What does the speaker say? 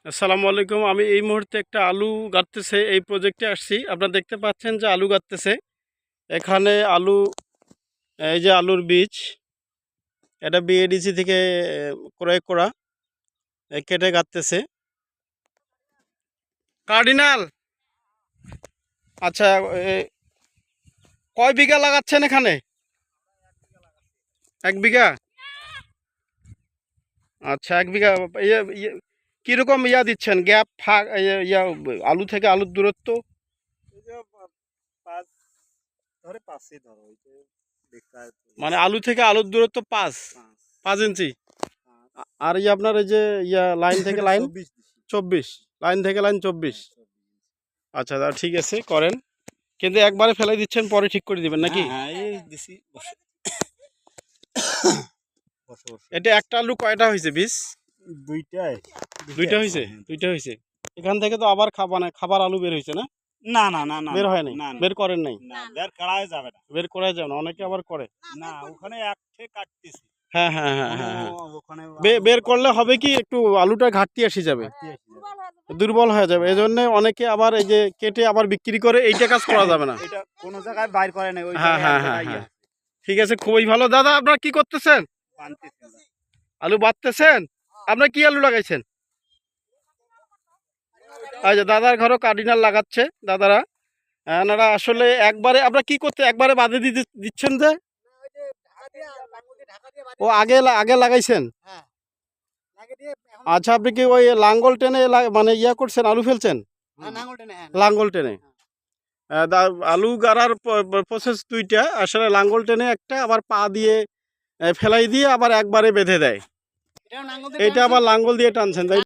আসসালামু আলাইকুম। আমি এই মুহূর্তে একটা আলু গাঁথতেছে এই প্রজেক্টে আসছি। আপনারা দেখতে পাচ্ছেন যে আলু গাঁথতেছে। এখানে আলু, এই যে আলুর বীজ, এটা বিএডিসি থেকে ক্রয় করা, কেটে গাঁথতেছে। কার্ডিনাল, আচ্ছা, এ, কয় বিঘা লাগাচ্ছেন এখানে? 1 বিঘা। আচ্ছা, 1 বিঘা। ইয়ে ইয়ে কীরকম দিচ্ছেন গ্যাপ, ফাঁক, আলু থেকে আলুর দূরত্ব? এই যে পাঁচ ধরে পাঁচই ধরো ওই যে মানে আলু থেকে আলুর দূরত্ব 5 ইঞ্চি। আর আপনার এই যে লাইন থেকে লাইন 24, লাইন থেকে লাইন 24। আচ্ছা, তা ঠিক আছে, করেন। কিন্তু একবারে ফেলে দিচ্ছেন, পরে ঠিক করে দিবেন নাকি? এই দিছি এটা একটা আলু কয়টা হয়েছে বীজ? দুইটা হয়েছে। এখান থেকে তো আবার খাবার আলু বের হয়েছে না? না না না না বের হয় নাই, বের করেন নাই? বের করাই যাবে না, বের করা যাবে না, অনেকে আবার করে। না ওখানে একঠে কাটতেছি। হ্যাঁ হ্যাঁ হ্যাঁ হ্যাঁ হ্যাঁ। ওখানে বের করলে হবে কি, একটু আলুটা ঘাটতি এসে যাবে, দুর্বল হয়ে যাবে। এজন্য অনেকে আবার এই যে কেটে আবার বিক্রি করে, এইটা কাজ করা যাবে না। এটা কোনো জায়গায় বাইর করে নাই, ওই হ্যাঁ হ্যাঁ হ্যাঁ হ্যাঁ, ঠিক আছে, খুবই ভালো। দাদা, আপনারা কি করতেছেন? আলু বাঁধতেছেন? আপনার কি আলু লাগাইছেন? আচ্ছা, দাদার ঘরও কার্ডিনাল লাগাচ্ছে দাদারা। এনারা আসলে একবারে, আপনারা কি করতে একবারে বাঁধে দিচ্ছেন যে? ও আগে আগে লাগাইছেন? আচ্ছা, আপনি কি ওই লাঙ্গল টেনে মানে করছেন, আলু ফেলছেন? লাঙ্গল টেনে আলু গাড়ার প্রসেস দুইটা আসলে। লাঙ্গল টেনে একটা, আবার পা দিয়ে ফেলাই দিয়ে আবার একবারে বেঁধে দেয়। এটা আবার লাঙ্গল দিয়ে টানছেন, তাই?